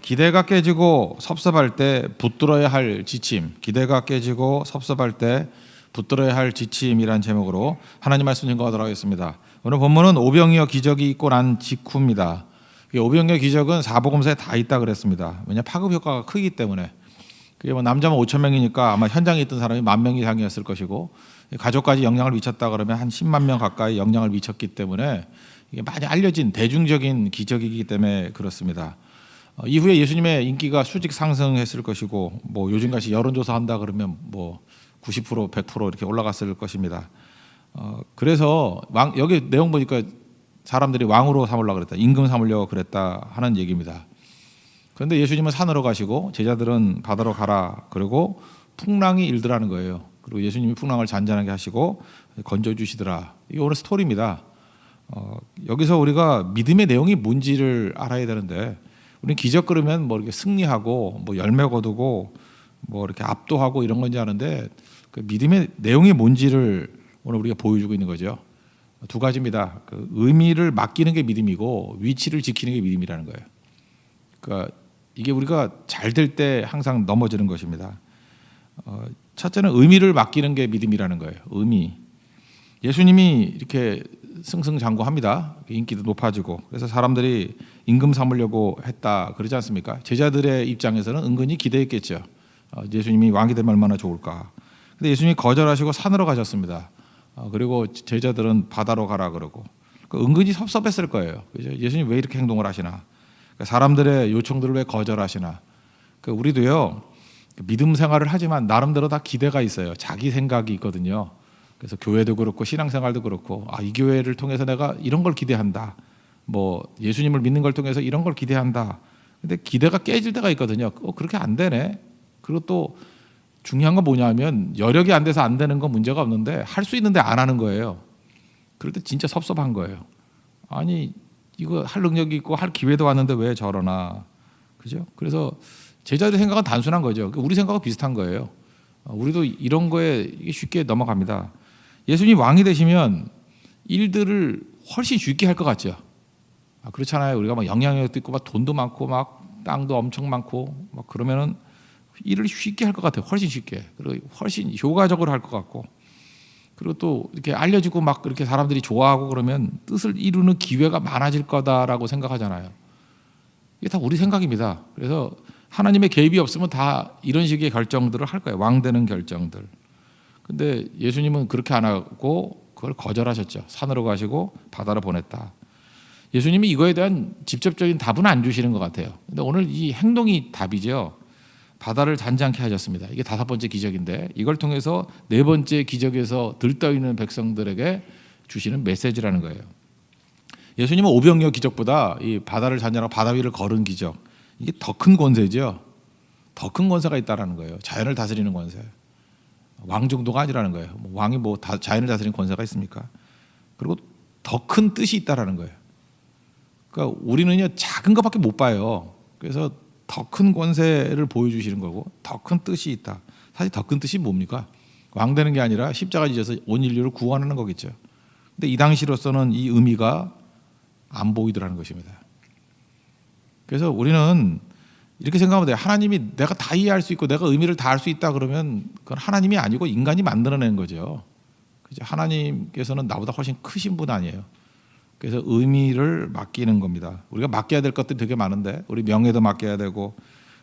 기대가 깨지고 섭섭할 때 붙들어야 할 지침, 기대가 깨지고 섭섭할 때 붙들어야 할 지침이란 제목으로 하나님 말씀 증거하도록 하겠습니다. 오늘 본문은 오병이어 기적이 있고 난 직후입니다. 오병이어 기적은 사복음서에 다 있다 그랬습니다. 왜냐 파급 효과가 크기 때문에. 그게 뭐 남자만 5천 명이니까 아마 현장에 있던 사람이 10,000명 이상이었을 것이고 가족까지 영향을 미쳤다 그러면 한 10만 명 가까이 영향을 미쳤기 때문에 이게 많이 알려진 대중적인 기적이기 때문에 그렇습니다. 이후에 예수님의 인기가 수직 상승했을 것이고 뭐 요즘같이 여론조사 한다 그러면 뭐 90% 100% 이렇게 올라갔을 것입니다. 그래서 여기 내용 보니까 사람들이 왕으로 삼으려고 그랬다, 임금 삼으려고 그랬다 하는 얘기입니다. 그런데 예수님은 산으로 가시고 제자들은 바다로 가라 그리고 풍랑이 일더라는 거예요. 그리고 예수님이 풍랑을 잔잔하게 하시고 건져주시더라. 이게 오늘 스토리입니다. 여기서 우리가 믿음의 내용이 뭔지를 알아야 되는데 우리는 기적 그러면 뭐 이렇게 승리하고 뭐 열매 거두고 뭐 이렇게 압도하고 이런 건지 아는데 그 믿음의 내용이 뭔지를 오늘 우리가 보여주고 있는 거죠. 두 가지입니다. 그 의미를 맡기는 게 믿음이고 위치를 지키는 게 믿음이라는 거예요. 그러니까 이게 우리가 잘 될 때 항상 넘어지는 것입니다. 첫째는 의미를 맡기는 게 믿음이라는 거예요. 의미. 예수님이 이렇게 승승장구합니다. 인기도 높아지고 그래서 사람들이 임금 삼으려고 했다 그러지 않습니까? 제자들의 입장에서는 은근히 기대했겠죠. 예수님이 왕이 되면 얼마나 좋을까. 근데 예수님이 거절하시고 산으로 가셨습니다. 그리고 제자들은 바다로 가라 그러고 은근히 섭섭했을 거예요. 그죠? 예수님 왜 이렇게 행동을 하시나? 사람들의 요청들을 왜 거절하시나? 우리도요 믿음 생활을 하지만 나름대로 다 기대가 있어요. 자기 생각이 있거든요. 그래서 교회도 그렇고 신앙생활도 그렇고 이 교회를 통해서 내가 이런 걸 기대한다. 뭐 예수님을 믿는 걸 통해서 이런 걸 기대한다. 근데 기대가 깨질 때가 있거든요. 그렇게 안 되네. 그리고 또 중요한 건 뭐냐면 여력이 안 돼서 안 되는 건 문제가 없는데 할 수 있는데 안 하는 거예요. 그럴 때 진짜 섭섭한 거예요. 아니 이거 할 능력이 있고 할 기회도 왔는데 왜 저러나. 그죠? 그래서 제자들의 생각은 단순한 거죠. 우리 생각은 비슷한 거예요. 우리도 이런 거에 쉽게 넘어갑니다. 예수님 왕이 되시면 일들을 훨씬 쉽게 할 것 같죠. 그렇잖아요. 우리가 막 영향력도 있고 막 돈도 많고 막 땅도 엄청 많고 막 그러면은 일을 쉽게 할 것 같아요. 훨씬 쉽게. 그리고 훨씬 효과적으로 할 것 같고. 그리고 또 이렇게 알려지고 막 그렇게 사람들이 좋아하고 그러면 뜻을 이루는 기회가 많아질 거다라고 생각하잖아요. 이게 다 우리 생각입니다. 그래서 하나님의 개입이 없으면 다 이런 식의 결정들을 할 거예요. 왕 되는 결정들. 근데 예수님은 그렇게 안 하고 그걸 거절하셨죠. 산으로 가시고 바다로 보냈다. 예수님이 이거에 대한 직접적인 답은 안 주시는 것 같아요. 근데 오늘 이 행동이 답이죠. 바다를 잔잔케 하셨습니다. 이게 5번째 기적인데 이걸 통해서 4번째 기적에서 들떠있는 백성들에게 주시는 메시지라는 거예요. 예수님은 오병이어 기적보다 이 바다를 잔잔하고 바다 위를 걸은 기적, 이게 더 큰 권세죠. 더 큰 권세가 있다라는 거예요. 자연을 다스리는 권세. 왕 정도가 아니라는 거예요. 왕이 자연을 다스리는 권세가 있습니까? 그리고 더 큰 뜻이 있다라는 거예요. 그러니까 우리는요 작은 것밖에 못 봐요. 그래서 더 큰 권세를 보여주시는 거고 더 큰 뜻이 있다. 사실 더 큰 뜻이 뭡니까? 왕 되는 게 아니라 십자가 지셔서 온 인류를 구원하는 거겠죠. 근데 이 당시로서는 이 의미가 안 보이더라는 것입니다. 그래서 우리는 이렇게 생각하면 돼요. 하나님이 내가 다 이해할 수 있고 내가 의미를 다 알 수 있다 그러면 그건 하나님이 아니고 인간이 만들어낸 거죠. 하나님께서는 나보다 훨씬 크신 분 아니에요. 그래서 의미를 맡기는 겁니다. 우리가 맡겨야 될 것들이 되게 많은데 우리 명예도 맡겨야 되고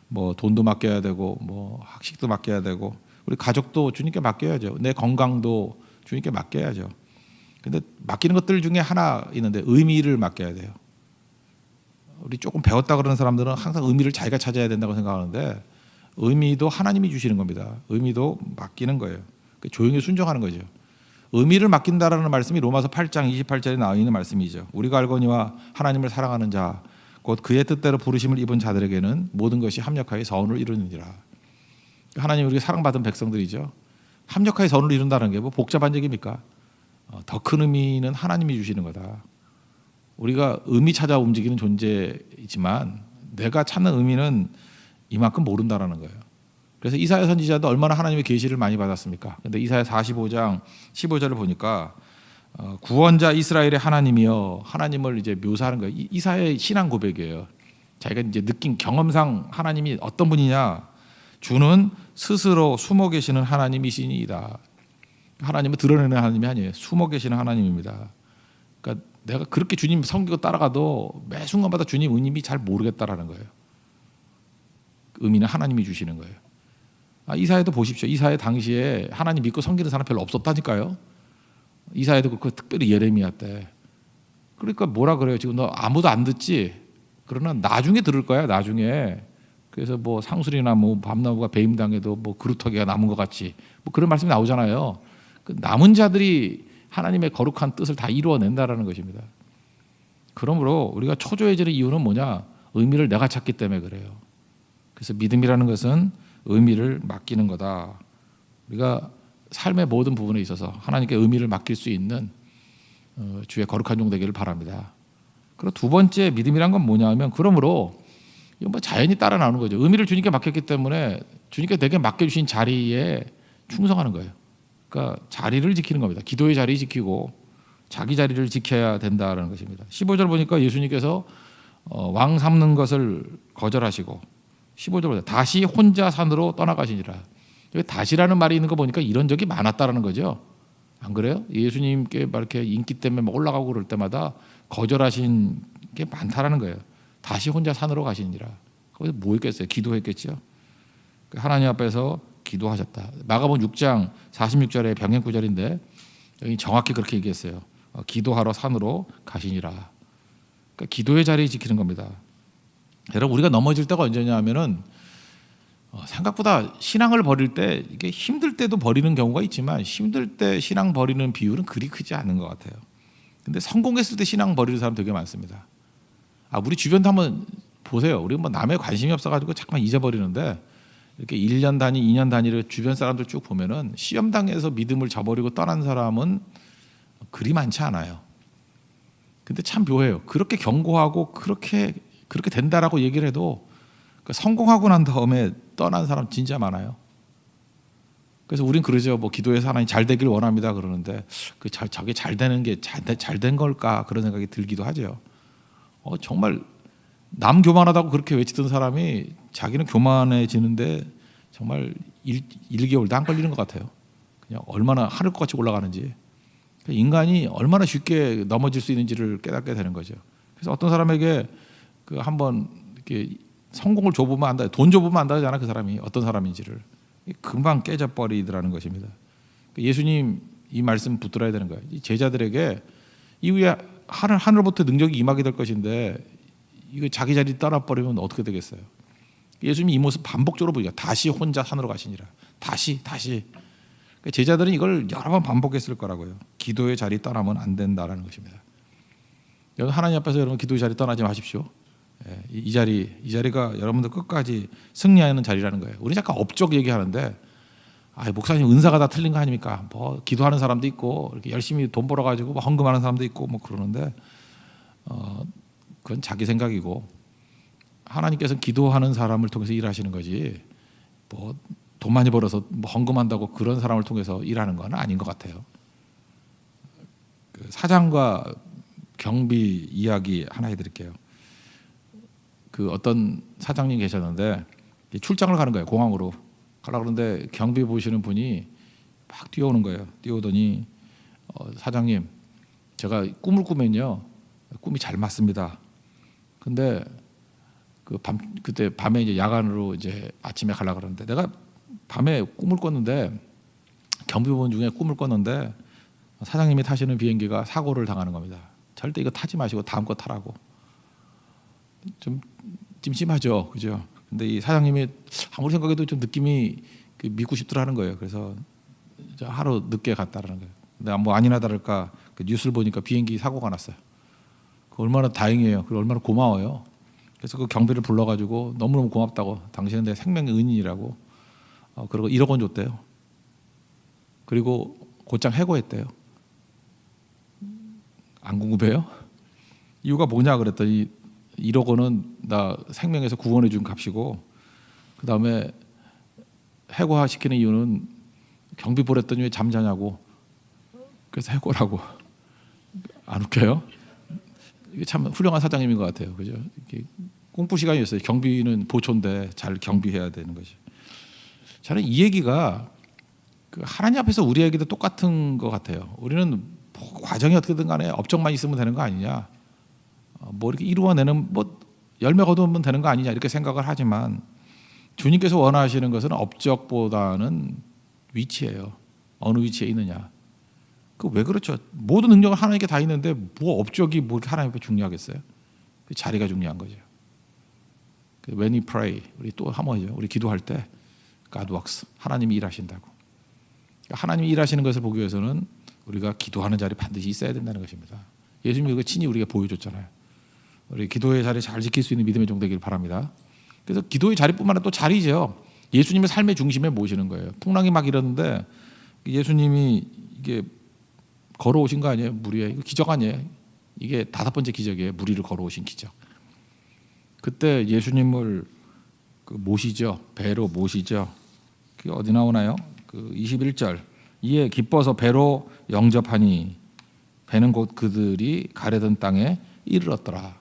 뭐 돈도 맡겨야 되고 뭐 학식도 맡겨야 되고 우리 가족도 주님께 맡겨야죠. 내 건강도 주님께 맡겨야죠. 근데 맡기는 것들 중에 하나 있는데 의미를 맡겨야 돼요. 우리 조금 배웠다 그러는 사람들은 항상 의미를 자기가 찾아야 된다고 생각하는데 의미도 하나님이 주시는 겁니다. 의미도 맡기는 거예요. 조용히 순종하는 거죠. 의미를 맡긴다라는 말씀이 로마서 8장 28절에 나와 있는 말씀이죠. 우리가 알거니와 하나님을 사랑하는 자 곧 그의 뜻대로 부르심을 입은 자들에게는 모든 것이 합력하여 선을 이루느니라. 하나님 우리가 사랑받은 백성들이죠. 합력하여 선을 이룬다는 게 뭐 복잡한 얘기입니까? 더 큰 의미는 하나님이 주시는 거다. 우리가 의미 찾아 움직이는 존재이지만 내가 찾는 의미는 이만큼 모른다라는 거예요. 그래서 이사야 선지자도 얼마나 하나님의 계시를 많이 받았습니까? 근데 이사야 45장 15절을 보니까 구원자 이스라엘의 하나님이여, 하나님을 이제 묘사하는 거예요. 이사야의 신앙 고백이에요. 자기가 이제 느낀 경험상 하나님이 어떤 분이냐, 주는 스스로 숨어 계시는 하나님이시니이다. 하나님은 드러내는 하나님이 아니에요. 숨어 계시는 하나님입니다. 그러니까 내가 그렇게 주님 섬기고 따라가도 매 순간마다 주님 의미를 잘 모르겠다라는 거예요. 의미는 하나님이 주시는 거예요. 이사야도 보십시오. 이사야 당시에 하나님 믿고 섬기는 사람 별로 없었다니까요. 이사야도 그렇고 특별히 예레미야 때. 그러니까 뭐라 그래요? 지금 너 아무도 안 듣지? 그러나 나중에 들을 거야. 나중에. 그래서 뭐 상술이나 뭐 밤나무가 배임당해도 뭐 그루터기가 남은 것 같이 뭐 그런 말씀이 나오잖아요. 그 남은 자들이 하나님의 거룩한 뜻을 다 이루어낸다라는 것입니다. 그러므로 우리가 초조해지는 이유는 뭐냐? 의미를 내가 찾기 때문에 그래요. 그래서 믿음이라는 것은 의미를 맡기는 거다. 우리가 삶의 모든 부분에 있어서 하나님께 의미를 맡길 수 있는 주의 거룩한 종 되기를 바랍니다. 그리고 두 번째 믿음이란 건 뭐냐면 그러므로 이건 뭐 자연히 따라 나오는 거죠. 의미를 주님께 맡겼기 때문에 주님께 내게 맡겨주신 자리에 충성하는 거예요. 그러니까 자리를 지키는 겁니다. 기도의 자리 지키고 자기 자리를 지켜야 된다는 것입니다. 15절 보니까 예수님께서 왕 삼는 것을 거절하시고 15절 보니까 다시 혼자 산으로 떠나가시니라. 여기 다시라는 말이 있는 거 보니까 이런 적이 많았다라는 거죠. 안 그래요? 예수님께 막 이렇게 인기 때문에 막 올라가고 그럴 때마다 거절하신 게 많다라는 거예요. 다시 혼자 산으로 가시니라. 거기서 뭐 했겠어요? 기도했겠죠. 하나님 앞에서 기도하셨다. 마가복음 6장 46절의 병행 구절인데 여기 정확히 그렇게 얘기했어요. 기도하러 산으로 가시니라. 그러니까 기도의 자리 지키는 겁니다. 여러분 우리가 넘어질 때가 언제냐 하면은 생각보다 신앙을 버릴 때 이게 힘들 때도 버리는 경우가 있지만 힘들 때 신앙 버리는 비율은 그리 크지 않은 것 같아요. 근데 성공했을 때 신앙 버리는 사람 되게 많습니다. 우리 주변도 한번 보세요. 우리 뭐 남의 관심이 없어가지고 자꾸만 잊어버리는데 이렇게 1년 단위, 2년 단위를 주변 사람들 쭉 보면은 시험 당해서 믿음을 저버리고 떠난 사람은 그리 많지 않아요. 근데 참 묘해요. 그렇게 경고하고 그렇게 된다라고 얘기를 해도 성공하고 난 다음에 떠난 사람 진짜 많아요. 그래서 우린 그러죠. 뭐 기도해서 하나님 잘 되길 원합니다 그러는데 저게 잘 되는 게 잘 된 걸까 그런 생각이 들기도 하죠. 정말 남 교만하다고 그렇게 외치던 사람이 자기는 교만해지는데 정말 1개월도 안 걸리는 것 같아요. 그냥 얼마나 하늘같이 올라가는지 인간이 얼마나 쉽게 넘어질 수 있는지를 깨닫게 되는 거죠. 그래서 어떤 사람에게 한번 이렇게 성공을 줘보면 안다, 돈 줘보면 안다잖아 그 사람이 어떤 사람인지를 금방 깨져버리더라는 것입니다. 예수님 이 말씀 붙들어야 되는 거예요. 제자들에게 이후에 하늘부터 능력이 임하게 될 것인데 이거 자기 자리 떠나버리면 어떻게 되겠어요? 예수님이 이 모습 반복적으로 보니까 다시 혼자 산으로 가시니라. 다시. 제자들은 이걸 여러 번 반복했을 거라고요. 기도의 자리 떠나면 안 된다라는 것입니다. 여러분 하나님 앞에서 여러분 기도의 자리 떠나지 마십시오. 이 자리가 여러분들 끝까지 승리하는 자리라는 거예요. 우리 잠깐 업적 얘기하는데 목사님 은사가 다 틀린 거 아닙니까? 뭐 기도하는 사람도 있고 이렇게 열심히 돈 벌어 가지고 뭐 헌금하는 사람도 있고 뭐 그러는데 그건 자기 생각이고 하나님께서는 기도하는 사람을 통해서 일하시는 거지 뭐 돈 많이 벌어서 뭐 헌금한다고 그런 사람을 통해서 일하는 건 아닌 것 같아요. 사장과 경비 이야기 하나 해드릴게요. 어떤 사장님 계셨는데 출장을 가는 거예요. 공항으로 가려고 그러는데 경비 보시는 분이 막 뛰어오는 거예요. 뛰어오더니 사장님 제가 꿈을 꾸면요 꿈이 잘 맞습니다. 근데 그때 밤에 이제 야간으로 이제 아침에 가려고 그러는데 내가 밤에 꿈을 꿨는데 경비원 중에 꿈을 꿨는데 사장님이 타시는 비행기가 사고를 당하는 겁니다. 절대 이거 타지 마시고 다음 거 타라고. 좀 찜찜하죠, 그죠? 근데 이 사장님이 아무리 생각해도 좀 느낌이 믿고 싶더라는 거예요. 그래서 하루 늦게 갔다라는 거예요. 근데 뭐 아니나 다를까 뉴스를 보니까 비행기 사고가 났어요. 얼마나 다행이에요. 그리고 얼마나 고마워요. 그래서 그 경비를 불러가지고 너무너무 고맙다고 당신은 내 생명의 은인이라고 그리고 1억 원 줬대요. 그리고 곧장 해고했대요. 안 궁금해요? 이유가 뭐냐 그랬더니 1억 원은 나 생명에서 구원해 준 값이고 그 다음에 해고시키는 이유는 경비 보냈더니 왜 잠자냐고 그래서 해고라고. 안 웃겨요? 이게 참 훌륭한 사장님인 것 같아요. 그죠? 이렇게 공부 시간이었어요. 경비는 보초인데 잘 경비해야 되는 것이. 저는 이 얘기가 그 하나님 앞에서 우리 얘기도 똑같은 것 같아요. 우리는 과정이 어떻게든 간에 업적만 있으면 되는 거 아니냐, 뭐 이렇게 이루어내는 뭐 열매 거두면 되는 거 아니냐 이렇게 생각을 하지만 주님께서 원하시는 것은 업적보다는 위치예요. 어느 위치에 있느냐. 그 왜 그렇죠? 모든 능력은 하나님께 다 있는데 뭐 업적이 뭐 하나님 앞에 중요하겠어요? 그 자리가 중요한 거죠. When we pray, 우리 또 한번 하죠. 우리 기도할 때 God works, 하나님이 일하신다고. 하나님이 일하시는 것을 보기 위해서는 우리가 기도하는 자리 반드시 있어야 된다는 것입니다. 예수님이 이거 친히 우리가 보여줬잖아요. 우리 기도의 자리 잘 지킬 수 있는 믿음의 종 되길 바랍니다. 그래서 기도의 자리뿐만 아니라 또 자리죠. 예수님의 삶의 중심에 모시는 거예요. 풍랑이 막 이러는데 예수님이 이게 걸어오신 거 아니에요? 물 위에. 이거 기적 아니에요? 이게 5번째 기적이에요. 물 위를 걸어오신 기적. 그때 예수님을 모시죠. 배로 모시죠. 그게 어디 나오나요? 21절. 이에 기뻐서 배로 영접하니 배는 곧 그들이 가려던 땅에 이르렀더라.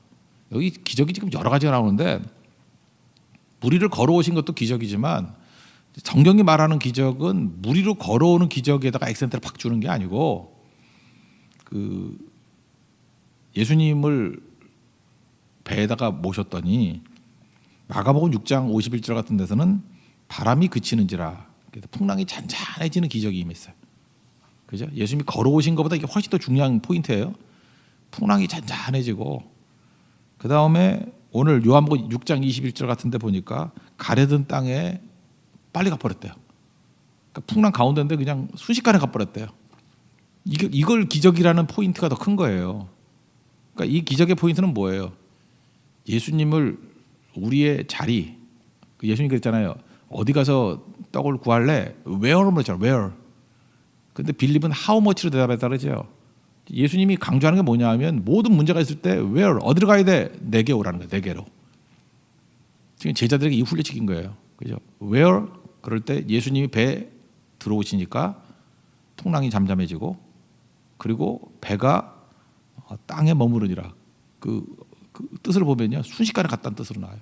여기 기적이 지금 여러 가지가 나오는데 물 위를 걸어오신 것도 기적이지만 성경이 말하는 기적은 물 위로 걸어오는 기적에다가 액센트를 팍 주는 게 아니고 예수님을 배에다가 모셨더니 마가복음 6장 51절 같은 데서는 바람이 그치는지라, 풍랑이 잔잔해지는 기적이 임했어요. 그죠? 예수님이 걸어오신 것보다 이게 훨씬 더 중요한 포인트예요. 풍랑이 잔잔해지고 그 다음에 오늘 요한복음 6장 21절 같은 데 보니까 가려던 땅에 빨리 가버렸대요. 그러니까 풍랑 가운데인데 그냥 순식간에 가버렸대요. 이걸 기적이라는 포인트가 더 큰 거예요. 그러니까 이 기적의 포인트는 뭐예요? 예수님을 우리의 자리, 예수님 그랬잖아요. 어디 가서 떡을 구할래? Where로 그랬잖아요. Where. 근데 빌립은 how much로 대답했다 그러죠. 예수님이 강조하는 게 뭐냐 하면 모든 문제가 있을 때 where, 어디로 가야 돼? 내게 오라는 거예요. 내게로. 지금 제자들에게 이 훈련시킨 거예요. 그죠? where, 그럴 때 예수님이 배에 들어오시니까 풍랑이 잠잠해지고 그리고 배가 땅에 머무르니라. 그 뜻을 보면요. 순식간에 갔다는 뜻으로 나와요.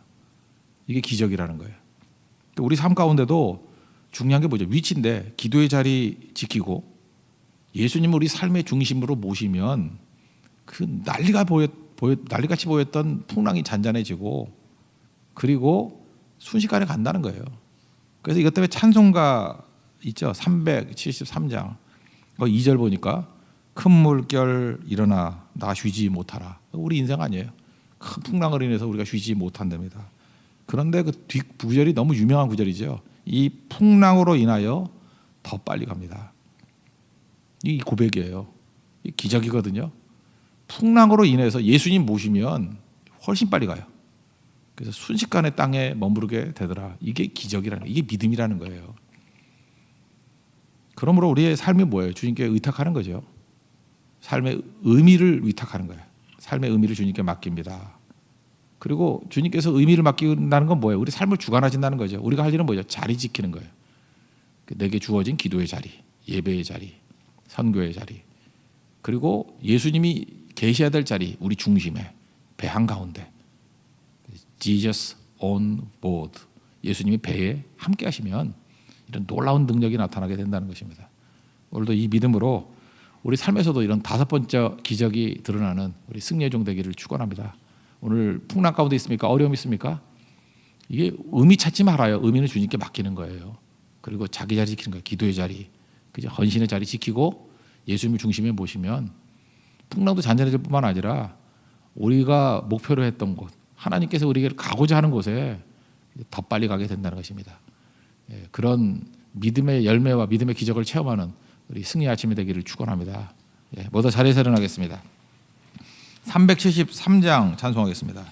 이게 기적이라는 거예요. 우리 삶 가운데도 중요한 게 뭐죠? 위치인데 기도의 자리 지키고 예수님을 우리 삶의 중심으로 모시면 그 난리같이 보였던 풍랑이 잔잔해지고 그리고 순식간에 간다는 거예요. 그래서 이것 때문에 찬송가 있죠. 373장 2절 보니까 큰 물결 일어나 나 쉬지 못하라. 우리 인생 아니에요. 큰 풍랑으로 인해서 우리가 쉬지 못한답니다. 그런데 그 뒷 구절이 너무 유명한 구절이죠. 이 풍랑으로 인하여 더 빨리 갑니다. 이 고백이에요. 이 기적이거든요. 풍랑으로 인해서 예수님 모시면 훨씬 빨리 가요. 그래서 순식간에 땅에 머무르게 되더라. 이게 기적이라는 거예요. 이게 믿음이라는 거예요. 그러므로 우리의 삶이 뭐예요? 주님께 의탁하는 거죠. 삶의 의미를 위탁하는 거예요. 삶의 의미를 주님께 맡깁니다. 그리고 주님께서 의미를 맡긴다는 건 뭐예요? 우리 삶을 주관하신다는 거죠. 우리가 할 일은 뭐죠? 자리 지키는 거예요. 내게 주어진 기도의 자리, 예배의 자리, 선교의 자리, 그리고 예수님이 계셔야 될 자리, 우리 중심에 배 한가운데 Jesus on board, 예수님이 배에 함께 하시면 이런 놀라운 능력이 나타나게 된다는 것입니다. 오늘도 이 믿음으로 우리 삶에서도 이런 5번째 기적이 드러나는 우리 승리의 종 되기를 축원합니다. 오늘 풍랑 가운데 있습니까? 어려움 있습니까? 이게 의미 찾지 말아요. 의미는 주님께 맡기는 거예요. 그리고 자기 자리 지키는 거예요. 기도의 자리, 그죠? 헌신의 자리 지키고 예수님을 중심에 모시면 풍랑도 잔잔해질 뿐만 아니라 우리가 목표로 했던 곳, 하나님께서 우리에게 가고자 하는 곳에 더 빨리 가게 된다는 것입니다. 그런 믿음의 열매와 믿음의 기적을 체험하는 우리 승리 아침이 되기를 축원합니다. 모두 자리에서 일어나겠습니다. 373장 찬송하겠습니다.